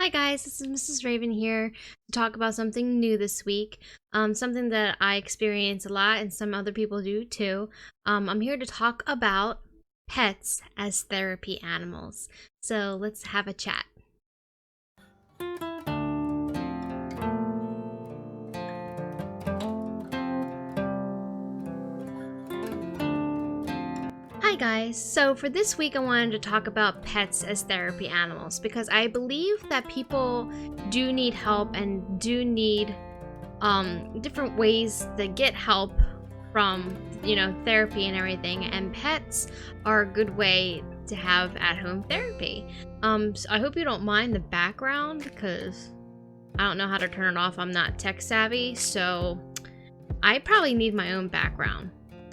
Hi guys, this is Mrs. Raven here to talk about something new this week. Something that I experience a lot and some other people do too. I'm here to talk about pets as therapy animals. So let's have a chat. Hi guys, so for this week I wanted to talk about pets as therapy animals because I believe that people do need help and do need different ways to get help from therapy and everything, and pets are a good way to have at-home therapy. So I hope you don't mind the background because I don't know how to turn it off. I'm not tech savvy, so I probably need my own background.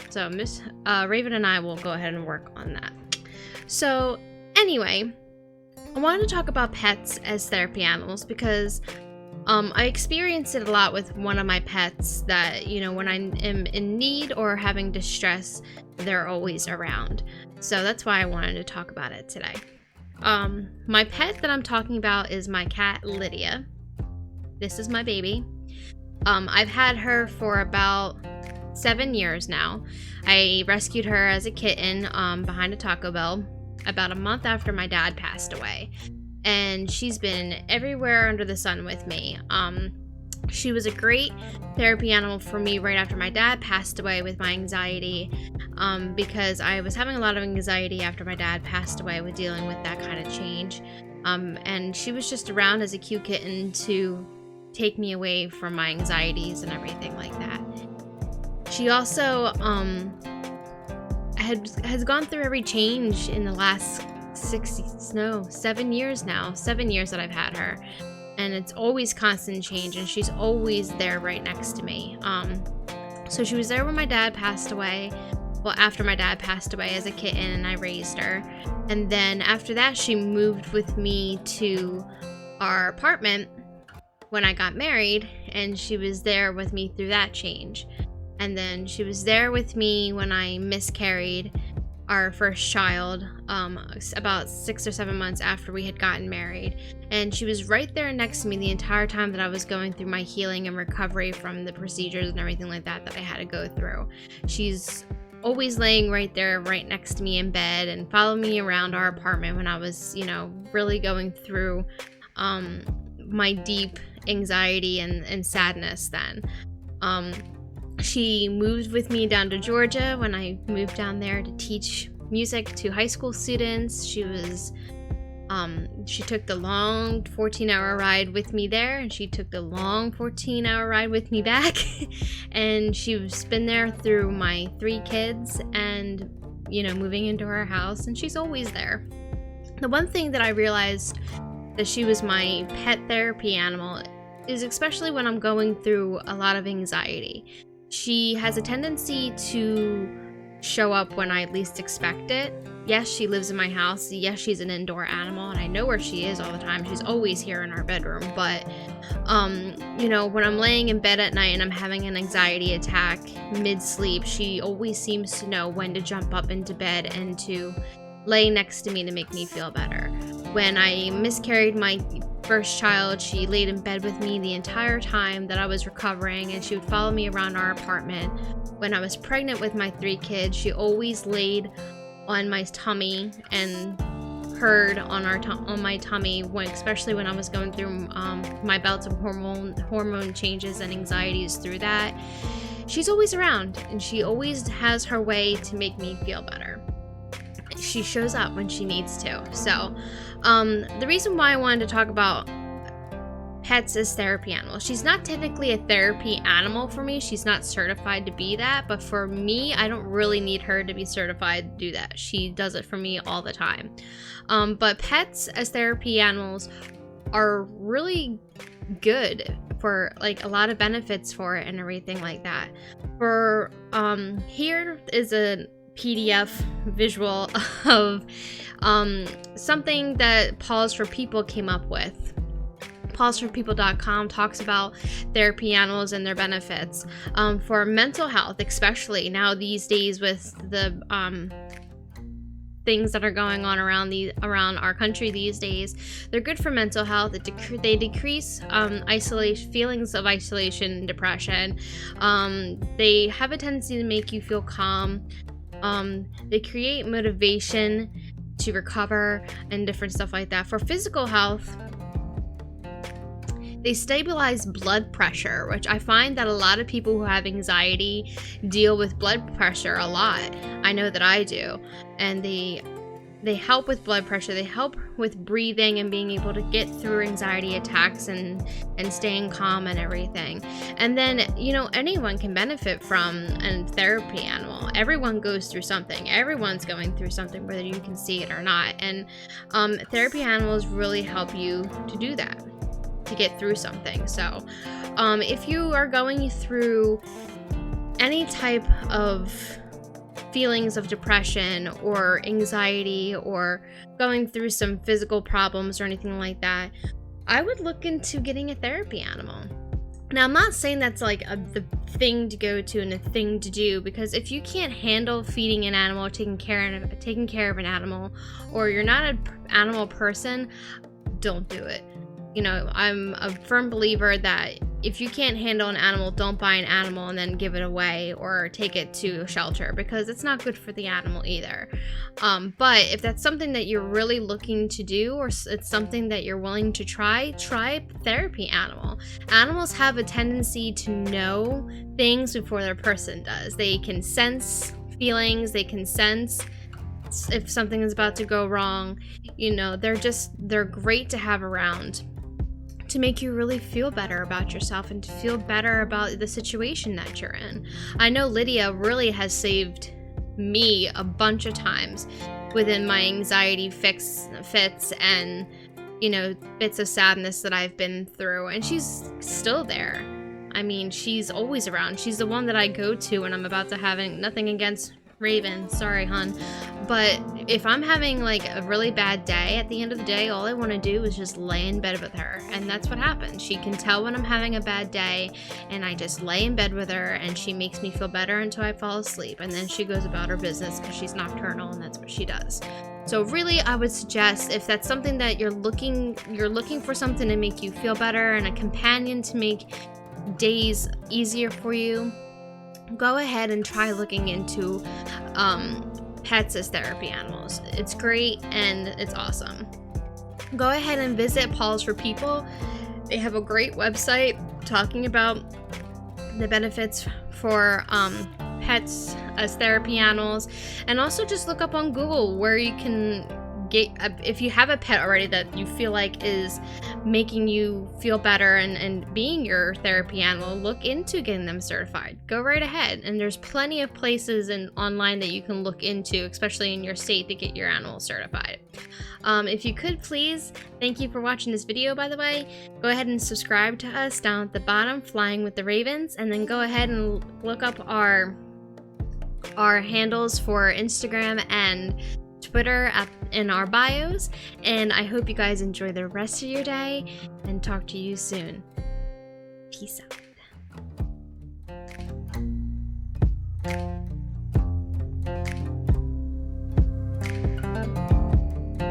So Miss Raven and I will go ahead and work on that. So anyway, I wanted to talk about pets as therapy animals because I experience it a lot with one of my pets that, when I am in need or having distress, they're always around. So that's why I wanted to talk about it today. My pet that I'm talking about is my cat, Lydia. This is my baby. I've had her for about 7 years now. I rescued her as a kitten behind a Taco Bell about a month after my dad passed away. And she's been everywhere under the sun with me. She was a great therapy animal for me right after my dad passed away with my anxiety, because I was having a lot of anxiety after my dad passed away with dealing with that kind of change. And she was just around as a cute kitten to take me away from my anxieties and everything like that. She also has gone through every change in the last 7 years now. 7 years that I've had her, and it's always constant change, and she's always there right next to me. So she was there when my dad passed away. Well, after my dad passed away as a kitten, and I raised her. And then after that, she moved with me to our apartment when I got married, and she was there with me through that change. And then she was there with me when I miscarried our first child, about 6 or 7 months after we had gotten married. And she was right there next to me the entire time that I was going through my healing and recovery from the procedures and everything like that I had to go through. She's always laying right there, right next to me in bed, and followed me around our apartment when I was, really going through my deep anxiety and sadness then. She moved with me down to Georgia when I moved down there to teach music to high school students. She took the long 14-hour ride with me there, and she took the long 14-hour ride with me back. And she's been there through my 3 kids and, moving into our house, and she's always there. The one thing that I realized that she was my pet therapy animal is especially when I'm going through a lot of anxiety. She has a tendency to show up when I least expect it. Yes, she lives in my house. Yes, she's an indoor animal, and I know where she is all the time. She's always here in our bedroom. But, when I'm laying in bed at night and I'm having an anxiety attack mid-sleep, she always seems to know when to jump up into bed and to lay next to me to make me feel better. When I miscarried my first child, she laid in bed with me the entire time that I was recovering, and she would follow me around our apartment. When I was pregnant with my 3 kids, she always laid on my tummy and purred on my tummy, especially when I was going through my bouts of hormone changes and anxieties through that. She's always around, and she always has her way to make me feel better. She shows up when she needs to. So the reason why I wanted to talk about pets as therapy animals, she's not technically a therapy animal for me. She's not certified to be that, but for me, I don't really need her to be certified to do that. She does it for me all the time. But pets as therapy animals are really good for a lot of benefits for it and everything like that. For here is a PDF visual of something that Paws for People came up with. pawsforpeople.com talks about therapy animals and their benefits for mental health, especially now these days with the things that are going on around our country these days. They're good for mental health. They decrease feelings of isolation and depression. They have a tendency to make you feel calm. They create motivation to recover and different stuff like that. For physical health, they stabilize blood pressure, which I find that a lot of people who have anxiety deal with blood pressure a lot. I know that I do. And they help with blood pressure. They help with breathing and being able to get through anxiety attacks and staying calm and everything. And then, anyone can benefit from a therapy animal. Everyone goes through something. Everyone's going through something, whether you can see it or not. And therapy animals really help you to do that, to get through something. So if you are going through any type of feelings of depression or anxiety or going through some physical problems or anything like that, I would look into getting a therapy animal. Now, I'm not saying that's like the thing to go to and a thing to do, because if you can't handle feeding an animal or taking care of an animal, or you're not an animal person, don't do it. I'm a firm believer that if you can't handle an animal, don't buy an animal and then give it away or take it to a shelter, because it's not good for the animal either. But if that's something that you're really looking to do, or it's something that you're willing to try a therapy animal. Animals have a tendency to know things before their person does. They can sense feelings, they can sense if something is about to go wrong. They're great to have around to make you really feel better about yourself and to feel better about the situation that you're in. I know Lydia really has saved me a bunch of times within my anxiety fits and bits of sadness that I've been through, and she's still there. I mean, she's always around. She's the one that I go to when I'm about to having nothing against Raven, sorry hon, but if I'm having like a really bad day, at the end of the day, all I want to do is just lay in bed with her, and that's what happens. She can tell when I'm having a bad day, and I just lay in bed with her, and she makes me feel better until I fall asleep, and then she goes about her business because she's nocturnal, and that's what she does. So really, I would suggest, if that's something that you're looking for something to make you feel better and a companion to make days easier for you, go ahead and try looking into pets as therapy animals. It's great and it's awesome. Go ahead and visit Paws for People. They have a great website talking about the benefits for pets as therapy animals, and also just look up on Google where you can get, if you have a pet already that you feel like is making you feel better and being your therapy animal, look into getting them certified. Go right ahead, and there's plenty of places online that you can look into, especially in your state, to get your animal certified. If you could please, thank you for watching this video, by the way, go ahead and subscribe to us down at the bottom, Flying with the Ravens, and then go ahead and look up our handles for Instagram and Twitter in our bios, and I hope you guys enjoy the rest of your day and talk to you soon. Peace out.